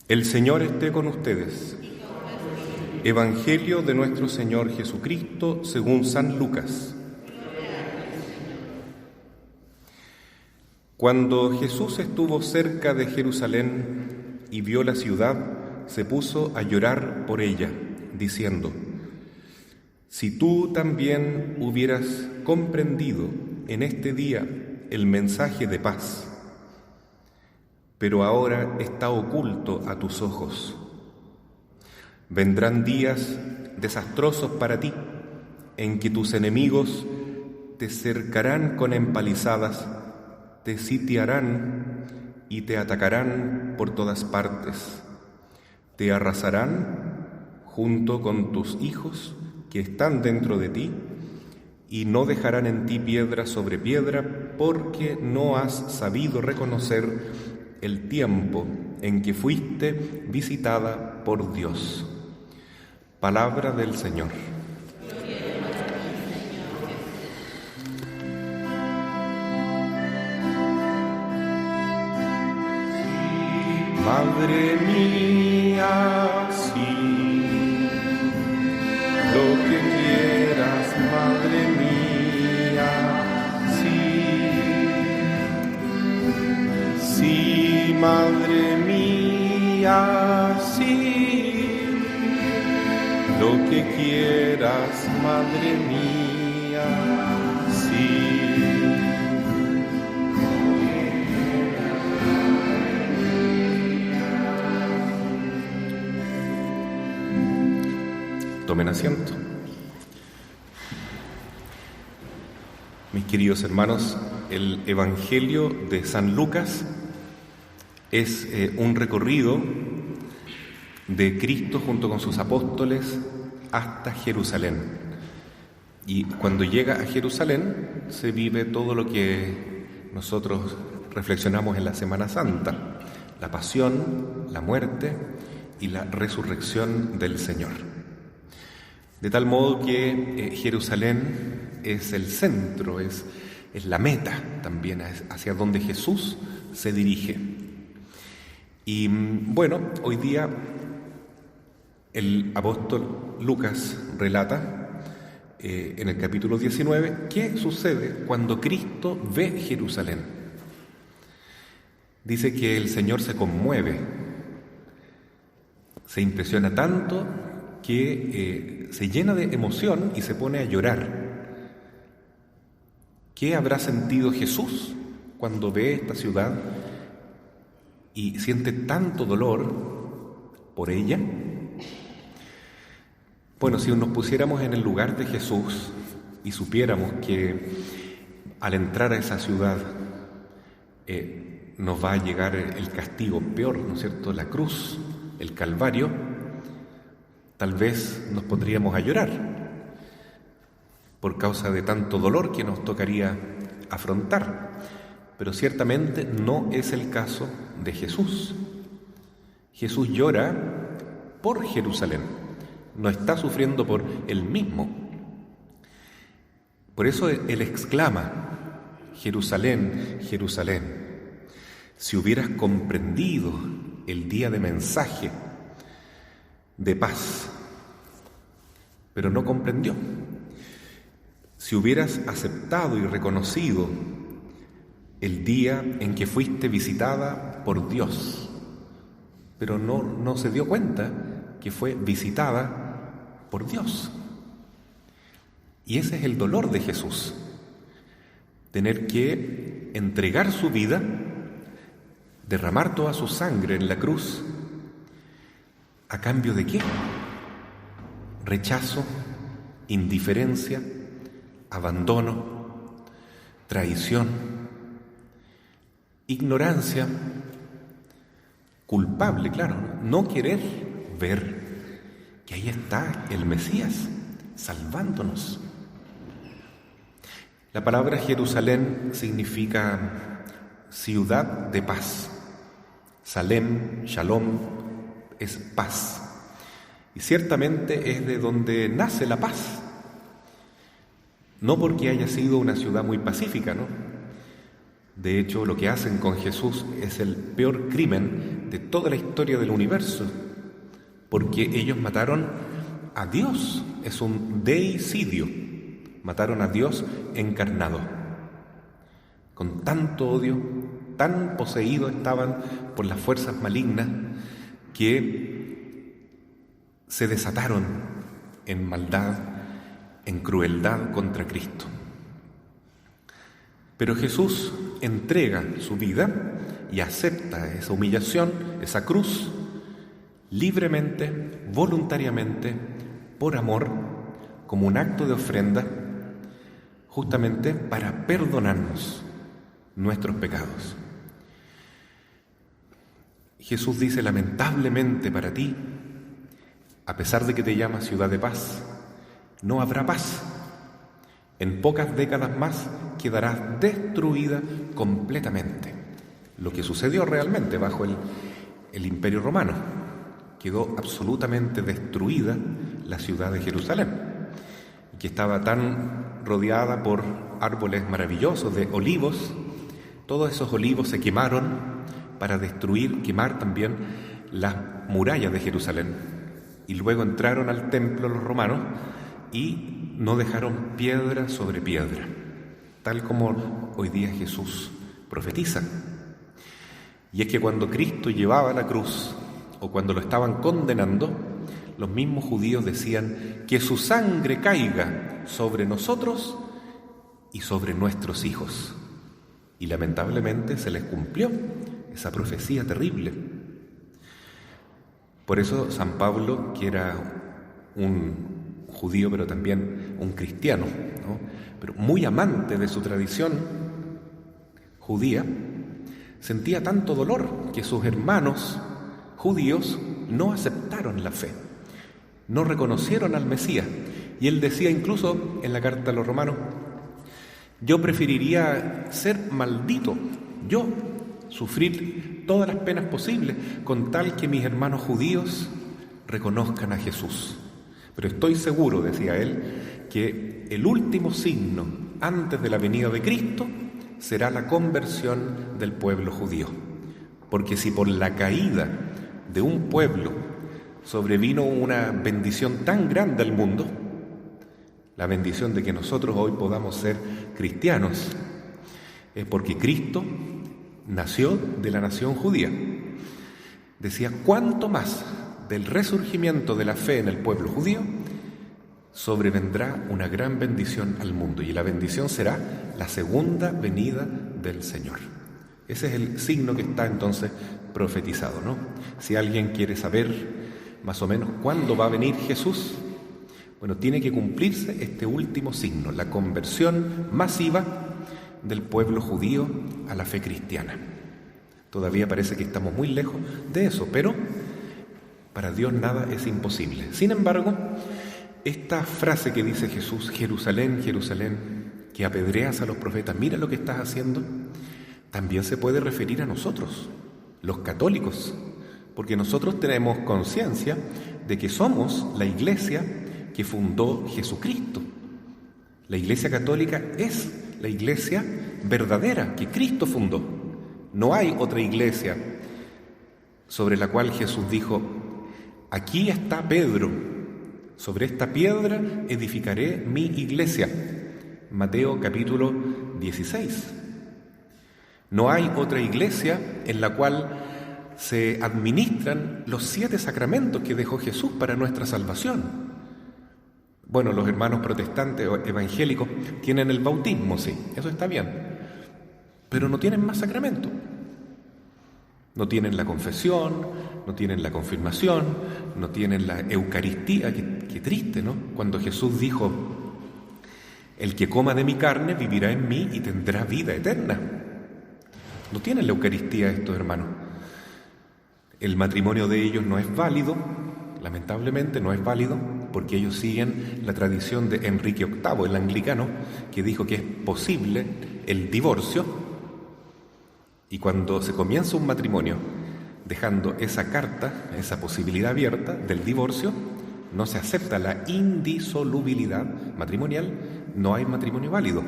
El Señor esté con ustedes. Evangelio de nuestro Señor Jesucristo según San Lucas. Cuando Jesús estuvo cerca de Jerusalén y vio la ciudad, se puso a llorar por ella, diciendo: Si tú también hubieras comprendido en este día el mensaje de paz, pero ahora está oculto a tus ojos. Vendrán días desastrosos para ti, en que tus enemigos te cercarán con empalizadas, te sitiarán y te atacarán por todas partes. Te arrasarán junto con tus hijos que están dentro de ti, y no dejarán en ti piedra sobre piedra, porque no has sabido reconocer el tiempo en que fuiste visitada por Dios. Palabra del Señor. Madre mía, sí, lo que quieras, madre mía, sí, sí, madre mía, sí, lo que quieras, madre mía, sí. Tomen asiento. Mis queridos hermanos, el Evangelio de San Lucas es un recorrido de Cristo junto con sus apóstoles hasta Jerusalén. Y cuando llega a Jerusalén se vive todo lo que nosotros reflexionamos en la Semana Santa: la pasión, la muerte y la resurrección del Señor. De tal modo que Jerusalén es el centro, es la meta también, hacia donde Jesús se dirige. Y bueno, hoy día el apóstol Lucas relata en el capítulo 19 qué sucede cuando Cristo ve Jerusalén. Dice que el Señor se conmueve, se impresiona tanto que se llena de emoción y se pone a llorar. ¿Qué habrá sentido Jesús cuando ve esta ciudad y siente tanto dolor por ella? Bueno, si nos pusiéramos en el lugar de Jesús y supiéramos que al entrar a esa ciudad nos va a llegar el castigo peor, ¿no es cierto?, la cruz, el Calvario, tal vez nos pondríamos a llorar por causa de tanto dolor que nos tocaría afrontar. Pero ciertamente no es el caso de Jesús. Jesús llora por Jerusalén, no está sufriendo por él mismo. Por eso él exclama: Jerusalén, Jerusalén, si hubieras comprendido el día de mensaje de paz, pero no comprendió. Si hubieras aceptado y reconocido el día en que fuiste visitada por Dios, pero no se dio cuenta que fue visitada por Dios. Y ese es el dolor de Jesús, tener que entregar su vida, derramar toda su sangre en la cruz. ¿A cambio de qué? Rechazo, indiferencia, abandono, traición, ignorancia, culpable, claro, no querer ver que ahí está el Mesías salvándonos. La palabra Jerusalén significa ciudad de paz. Salem, Shalom, es paz. Y ciertamente es de donde nace la paz. No porque haya sido una ciudad muy pacífica, ¿no? De hecho, lo que hacen con Jesús es el peor crimen de toda la historia del universo, porque ellos mataron a Dios, es un deicidio, mataron a Dios encarnado. Con tanto odio, tan poseídos estaban por las fuerzas malignas que se desataron en maldad, en crueldad contra Cristo. Pero Jesús entrega su vida y acepta esa humillación, esa cruz, libremente, voluntariamente, por amor, como un acto de ofrenda, justamente para perdonarnos nuestros pecados. Jesús dice, lamentablemente para ti, a pesar de que te llamas ciudad de paz, no habrá paz. En pocas décadas más quedarás destruida completamente. Lo que sucedió realmente bajo el Imperio Romano. Quedó absolutamente destruida la ciudad de Jerusalén, que estaba tan rodeada por árboles maravillosos de olivos. Todos esos olivos se quemaron para quemar también las murallas de Jerusalén. Y luego entraron al templo los romanos y no dejaron piedra sobre piedra, tal como hoy día Jesús profetiza. Y es que cuando Cristo llevaba la cruz, o cuando lo estaban condenando, los mismos judíos decían que su sangre caiga sobre nosotros y sobre nuestros hijos. Y lamentablemente se les cumplió esa profecía terrible. Por eso San Pablo, que era un judío pero también un cristiano, ¿no?, pero muy amante de su tradición judía, sentía tanto dolor que sus hermanos judíos no aceptaron la fe, no reconocieron al Mesías. Y él decía incluso en la carta a los romanos, yo preferiría ser maldito, yo sufrir todas las penas posibles con tal que mis hermanos judíos reconozcan a Jesús. Pero estoy seguro, decía él, que el último signo antes de la venida de Cristo será la conversión del pueblo judío. Porque si por la caída de un pueblo sobrevino una bendición tan grande al mundo, la bendición de que nosotros hoy podamos ser cristianos, es porque Cristo nació de la nación judía. Decía, ¿cuánto más del resurgimiento de la fe en el pueblo judío sobrevendrá una gran bendición al mundo? Y la bendición será la segunda venida del Señor. Ese es el signo que está entonces profetizado, ¿no? Si alguien quiere saber más o menos cuándo va a venir Jesús, bueno, tiene que cumplirse este último signo, la conversión masiva del pueblo judío a la fe cristiana. Todavía parece que estamos muy lejos de eso, pero para Dios nada es imposible. Sin embargo, esta frase que dice Jesús, Jerusalén, Jerusalén, que apedreas a los profetas, mira lo que estás haciendo, también se puede referir a nosotros, los católicos, porque nosotros tenemos conciencia de que somos la iglesia que fundó Jesucristo. La iglesia católica es la iglesia verdadera que Cristo fundó. No hay otra iglesia sobre la cual Jesús dijo, aquí está Pedro, sobre esta piedra edificaré mi iglesia. Mateo capítulo 16. No hay otra iglesia en la cual se administran los 7 sacramentos que dejó Jesús para nuestra salvación. Bueno, los hermanos protestantes o evangélicos tienen el bautismo, sí, eso está bien, pero no tienen más sacramentos. No tienen la confesión, no tienen la confirmación, no tienen la Eucaristía. Qué triste, ¿no? Cuando Jesús dijo, el que coma de mi carne vivirá en mí y tendrá vida eterna. No tienen la Eucaristía estos hermanos. El matrimonio de ellos no es válido, lamentablemente no es válido, porque ellos siguen la tradición de Enrique VIII, el anglicano, que dijo que es posible el divorcio. Y cuando se comienza un matrimonio dejando esa carta, esa posibilidad abierta del divorcio, no se acepta la indisolubilidad matrimonial, no hay matrimonio válido.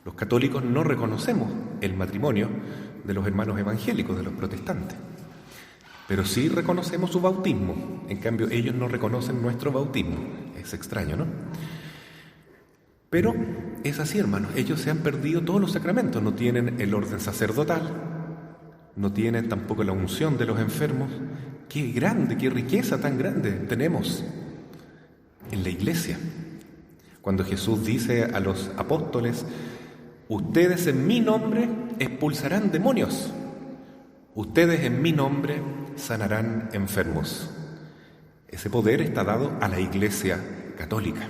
Los católicos no reconocemos el matrimonio de los hermanos evangélicos, de los protestantes. pero sí reconocemos su bautismo. En cambio, ellos no reconocen nuestro bautismo. Es extraño, ¿no? Pero es así, hermanos. Ellos se han perdido todos los sacramentos. No tienen el orden sacerdotal, no tienen tampoco la unción de los enfermos. ¡Qué grande, qué riqueza tan grande tenemos en la iglesia! Cuando Jesús dice a los apóstoles: ustedes en mi nombre expulsarán demonios, ustedes en mi nombre sanarán enfermos. Ese poder está dado a la Iglesia católica.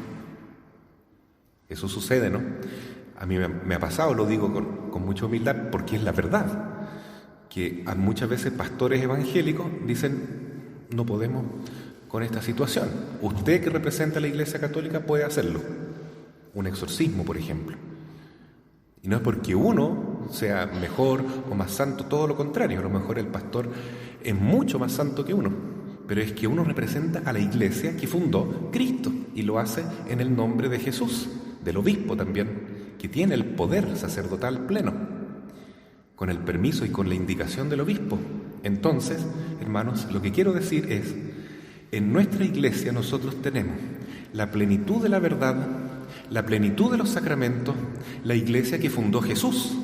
Eso sucede, ¿no? A mí me ha pasado, lo digo con mucha humildad, porque es la verdad, que muchas veces pastores evangélicos dicen: no podemos con esta situación. Usted, que representa a la Iglesia católica, puede hacerlo. Un exorcismo, por ejemplo. Y no es porque uno sea mejor o más santo, todo lo contrario. A lo mejor el pastor es mucho más santo que uno, pero es que uno representa a la Iglesia que fundó Cristo, y lo hace en el nombre de Jesús, del obispo también, que tiene el poder sacerdotal pleno, con el permiso y con la indicación del obispo. Entonces, hermanos, lo que quiero decir es: en nuestra Iglesia nosotros tenemos la plenitud de la verdad, la plenitud de los sacramentos, la Iglesia que fundó Jesús.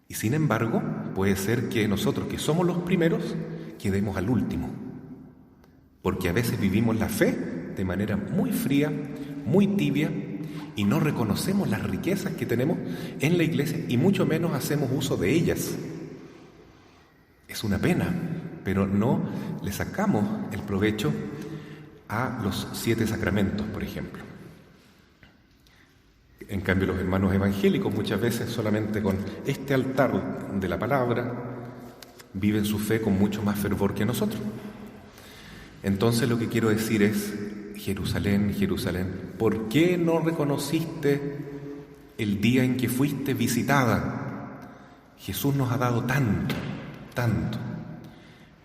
Y sin embargo, puede ser que nosotros, que somos los primeros, quedemos al último, porque a veces vivimos la fe de manera muy fría, muy tibia, y no reconocemos las riquezas que tenemos en la Iglesia, y mucho menos hacemos uso de ellas. Es una pena, pero no le sacamos el provecho a los 7 sacramentos, por ejemplo. En cambio, los hermanos evangélicos muchas veces solamente con este altar de la palabra viven su fe con mucho más fervor que nosotros. Entonces, lo que quiero decir es: Jerusalén, Jerusalén, ¿por qué no reconociste el día en que fuiste visitada? Jesús nos ha dado tanto, tanto.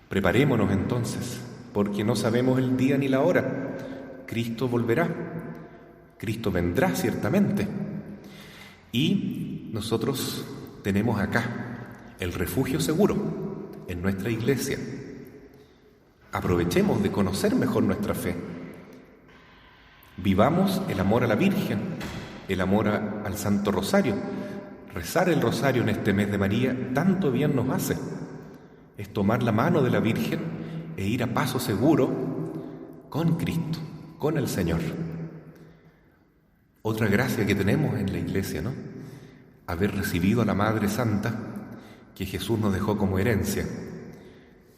Preparémonos entonces, porque no sabemos el día ni la hora. Cristo volverá, Cristo vendrá ciertamente, y nosotros tenemos acá el refugio seguro en nuestra Iglesia. Aprovechemos de conocer mejor nuestra fe. Vivamos el amor a la Virgen, el amor al Santo Rosario. Rezar el Rosario en este mes de María tanto bien nos hace. Es tomar la mano de la Virgen e ir a paso seguro con Cristo, con el Señor. Otra gracia que tenemos en la Iglesia, ¿no? Haber recibido a la Madre Santa que Jesús nos dejó como herencia.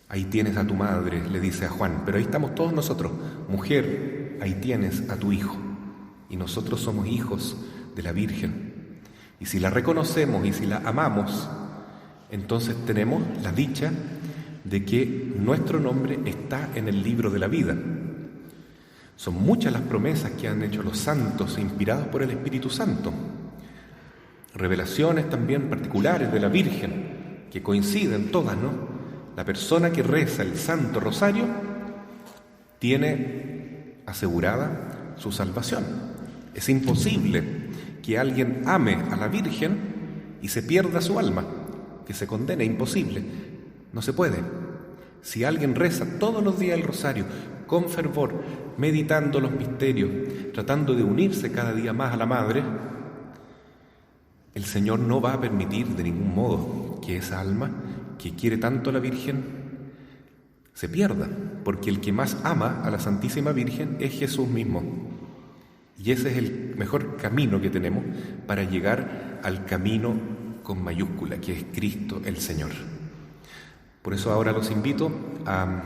Ahí tienes a tu madre, le dice a Juan, pero ahí estamos todos nosotros. Mujer, ahí tienes a tu hijo. Y nosotros somos hijos de la Virgen. Y si la reconocemos y si la amamos, entonces tenemos la dicha de que nuestro nombre está en el libro de la vida. Son muchas las promesas que han hecho los santos inspirados por el Espíritu Santo. Revelaciones también particulares de la Virgen, que coinciden todas, ¿no? La persona que reza el Santo Rosario tiene asegurada su salvación. Es imposible que alguien ame a la Virgen y se pierda su alma, que se condene. Imposible, no se puede. Si alguien reza todos los días el Rosario con fervor, meditando los misterios, tratando de unirse cada día más a la Madre, el Señor no va a permitir de ningún modo que esa alma que quiere tanto a la Virgen se pierda, porque el que más ama a la Santísima Virgen es Jesús mismo. Y ese es el mejor camino que tenemos para llegar al camino con mayúscula, que es Cristo el Señor. Por eso ahora los invito a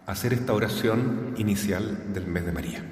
hacer esta oración inicial del mes de María.